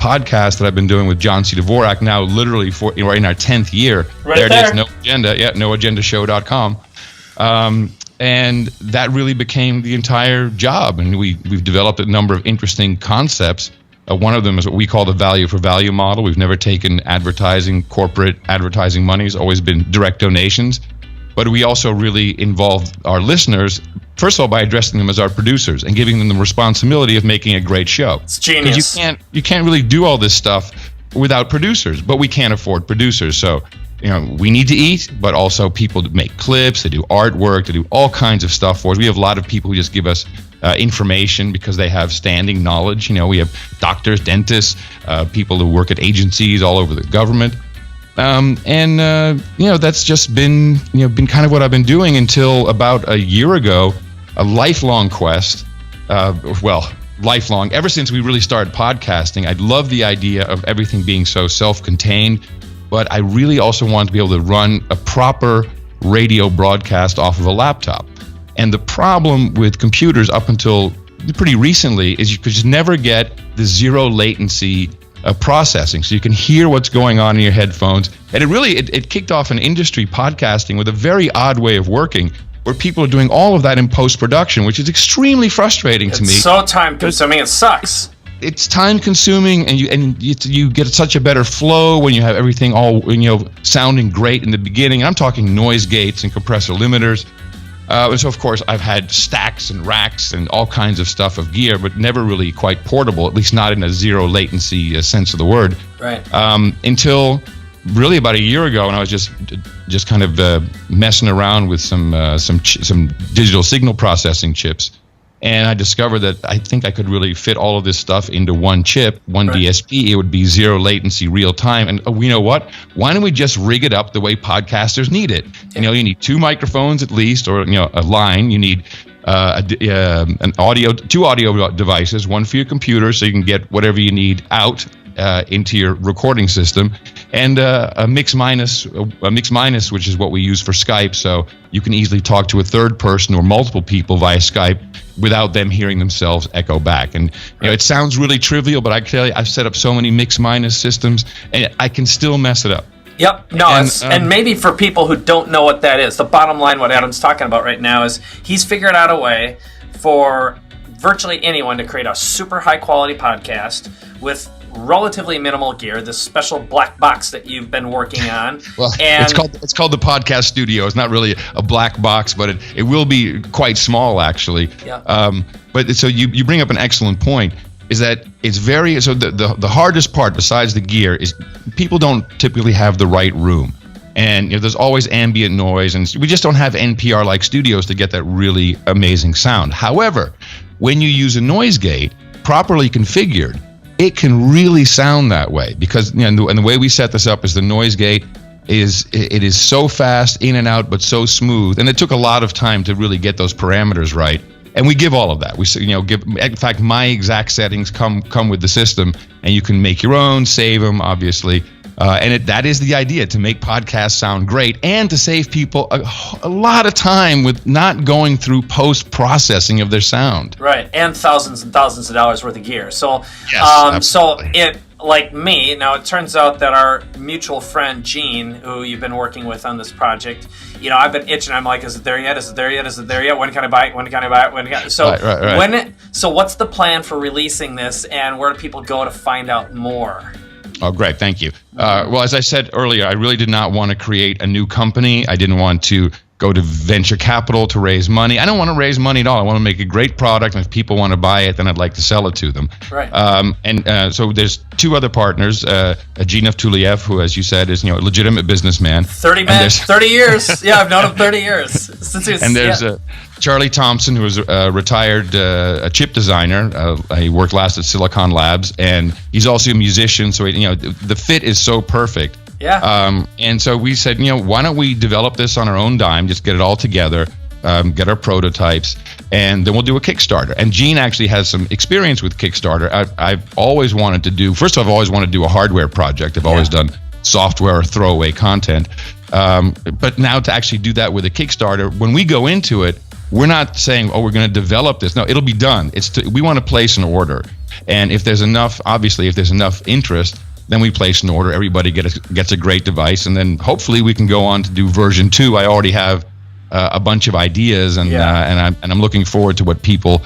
podcast that I've been doing with John C. Dvorak now literally we're in our 10th year. Right there there. it is, No Agenda. Yeah, noagendashow.com. And that really became the entire job. And we've developed a number of interesting concepts. One of them is what we call the value for value model. We've never taken corporate advertising money. It's always been direct donations. But we also really involve our listeners, first of all, by addressing them as our producers and giving them the responsibility of making a great show. It's genius. Because you can't really do all this stuff without producers, but we can't afford producers. So, we need to eat, but also people to make clips, to do artwork, to do all kinds of stuff for us. We have a lot of people who just give us information because they have standing knowledge. We have doctors, dentists, people who work at agencies all over the government. That's just been kind of what I've been doing until about a year ago, a lifelong quest. Lifelong, ever since we really started podcasting. I love the idea of everything being so self-contained, but I really also want to be able to run a proper radio broadcast off of a laptop. And the problem with computers up until pretty recently is you could just never get the zero latency processing, so you can hear what's going on in your headphones. And it kicked off an industry, podcasting, with a very odd way of working, where people are doing all of that in post-production, which is extremely frustrating to me. It's so time-consuming, it sucks. It's time-consuming, and you get such a better flow when you have everything all sounding great in the beginning. And I'm talking noise gates and compressor limiters. And so, of course, I've had stacks and racks and all kinds of stuff of gear, but never really quite portable, at least not in a zero latency sense of the word. Right. Until really about a year ago, when I was just kind of messing around with some digital signal processing chips. And I discovered that I think I could really fit all of this stuff into one chip, one right. DSP. It would be zero latency, real time. And you know what? Why don't we just rig it up the way podcasters need it? Yeah. You need 2 microphones at least, or a line. You need two audio devices, one for your computer, so you can get whatever you need out into your recording system, and a mix minus, which is what we use for Skype, so you can easily talk to a third person or multiple people via Skype without them hearing themselves echo back. And it sounds really trivial, but I tell you, I've set up so many mix minus systems, and I can still mess it up. Yep. No, and maybe for people who don't know what that is, the bottom line, what Adam's talking about right now is he's figured out a way for virtually anyone to create a super high quality podcast with relatively minimal gear, this special black box that you've been working on. Well, it's called the podcast studio. It's not really a black box, but it will be quite small, actually. Yeah. But so you bring up an excellent point, is that it's the hardest part besides the gear is people don't typically have the right room. And there's always ambient noise, and we just don't have NPR-like studios to get that really amazing sound. However, when you use a noise gate properly configured, it can really sound that way, because and the way we set this up is the noise gate is so fast in and out, but so smooth, and it took a lot of time to really get those parameters right. And we give all of that. We give. In fact, my exact settings come with the system, and you can make your own, save them, obviously. And that is the idea, to make podcasts sound great and to save people a lot of time with not going through post-processing of their sound. Right, and thousands and thousands of dollars worth of gear. So, yes, so like me, now it turns out that our mutual friend Gene, who you've been working with on this project, I've been itching. I'm like, is it there yet? Is it there yet? Is it there yet? When can I buy it? When can I buy it? When can I? So right. So what's the plan for releasing this, and where do people go to find out more? Oh, great. Thank you. Well, as I said earlier, I really did not want to create a new company. I didn't want to go to venture capital to raise money. I don't want to raise money at all. I want to make a great product, and if people want to buy it, then I'd like to sell it to them. Right. So there's 2 other partners, Gene Tuliev, who, as you said, is a legitimate businbusinessman. 30 years. Yeah, I've known him 30 years. And there's Charlie Thompson, who is a retired chip designer. He worked last at Silicon Labs, and he's also a musician. So the fit is so perfect. Yeah. And so we said, why don't we develop this on our own dime, just get it all together, get our prototypes, and then we'll do a Kickstarter. And Gene actually has some experience with Kickstarter. I've always wanted to do, first of all, I've always wanted to do a hardware project. I've always done software or throwaway content. But now to actually do that with a Kickstarter, when we go into it, we're not saying, we're going to develop this. No, it'll be done. We want to place an order. And if there's enough interest, then we place an order. Everybody gets a great device, and then hopefully we can go on to do version 2. I already have a bunch of ideas, and I'm looking forward to what people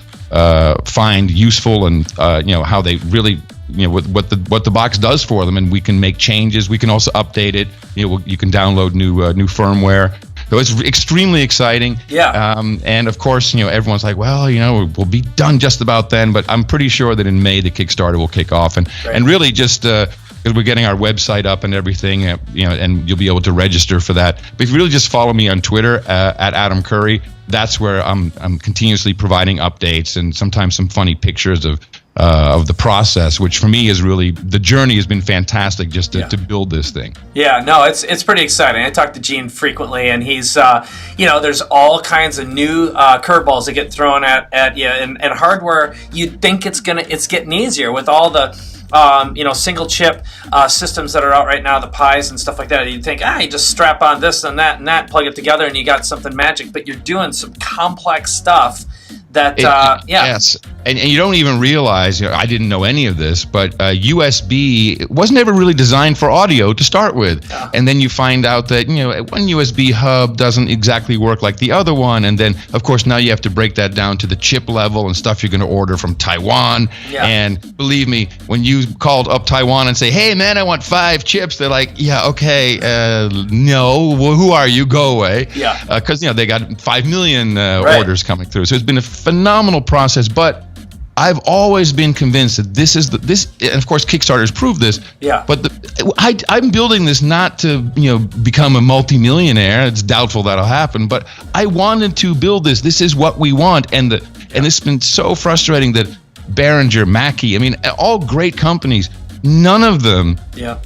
find useful, and how they really, what the box does for them, and we can make changes. We can also update it. You can download new firmware. So it's extremely exciting. Yeah. And of course, everyone's like, well, we'll be done just about then. But I'm pretty sure that in May the Kickstarter will kick off, and really just because we're getting our website up and everything, and you'll be able to register for that. But if you really just follow me on Twitter at Adam Curry, that's where I'm continuously providing updates and sometimes some funny pictures of the process, which for me is really, the journey has been fantastic just to build this thing. Yeah, no, it's pretty exciting. I talk to Gene frequently, and he's, there's all kinds of new curveballs that get thrown at you, and hardware. You'd think it's getting easier with all the single chip systems that are out right now, the Pis and stuff like that. You'd think, you just strap on this and that, plug it together, and you got something magic. But you're doing some complex stuff that, Yes, and you don't even realize, I didn't know any of this, but USB wasn't ever really designed for audio to start with. Yeah. And then you find out that, one USB hub doesn't exactly work like the other one. And then, of course, now you have to break that down to the chip level and stuff you're going to order from Taiwan. Yeah. And believe me, when you called up Taiwan and say, hey, man, I want 5 chips, they're like, yeah, okay, no, well, who are you? Go away. Yeah. Because, they got 5 million orders coming through. So it's been a phenomenal process, but I've always been convinced that this, and of course Kickstarter's proved this. Yeah. But I'm building this not to become a multimillionaire. It's doubtful that'll happen. But I wanted to build this. This is what we want, and it's been so frustrating that Behringer, Mackie, all great companies, none of them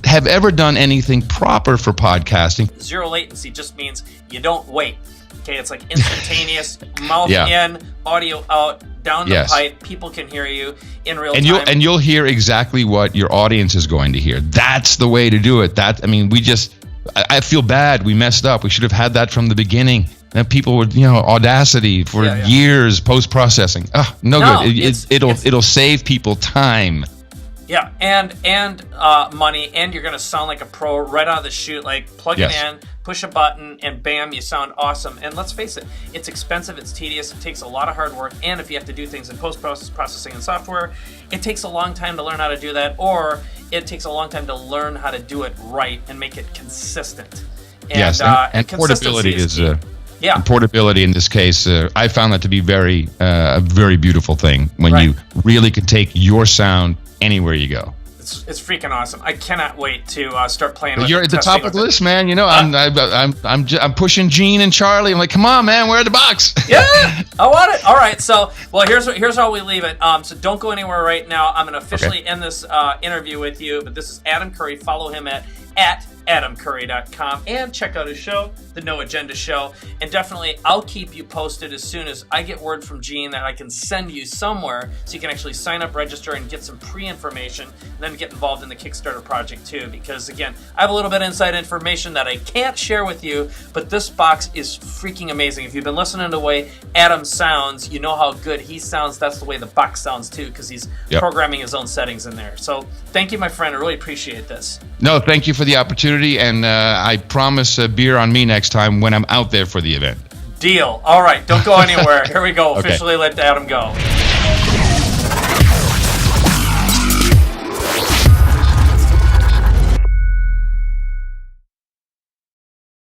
have ever done anything proper for podcasting. Zero latency just means you don't wait. Okay, it's like instantaneous, mouth in, audio out, down the pipe. People can hear you in real time. And you'll hear exactly what your audience is going to hear. That's the way to do it. I feel bad. We messed up. We should have had that from the beginning. And people would, Audacity for years, post-processing. No good. It'll save people time. Yeah, and money, and you're going to sound like a pro right out of the chute. Like, plug it in, push a button, and bam, you sound awesome. And let's face it, it's expensive, it's tedious, it takes a lot of hard work, and if you have to do things in post-processing and software, it takes a long time to learn how to do that, or it takes a long time to learn how to do it right and make it consistent. And, and portability is Yeah. Portability in this case, I found that to be a very beautiful thing when you really can take your sound anywhere you go. It's freaking awesome. I cannot wait to start playing with it. You're at the top of the list, man. I'm pushing Gene and Charlie. I'm like, come on, man, we're at the box. Yeah, I want it. All right, so here's how we leave it. So don't go anywhere right now. I'm going to officially end this interview with you. But this is Adam Curry. Follow him at adamcurry.com and check out his show, The No Agenda Show. And definitely, I'll keep you posted as soon as I get word from Gene that I can send you somewhere so you can actually sign up, register, and get some pre-information, and then get involved in the Kickstarter project too. Because again, I have a little bit of inside information that I can't share with you, but this box is freaking amazing. If you've been listening to the way Adam sounds, you know how good he sounds. That's the way the box sounds too, because he's programming his own settings in there. So thank you, my friend. I really appreciate this. No, thank you for the opportunity, and I promise a beer on me next time when I'm out there for the event. Deal. All right, don't go anywhere. Here we go. Officially let Adam go.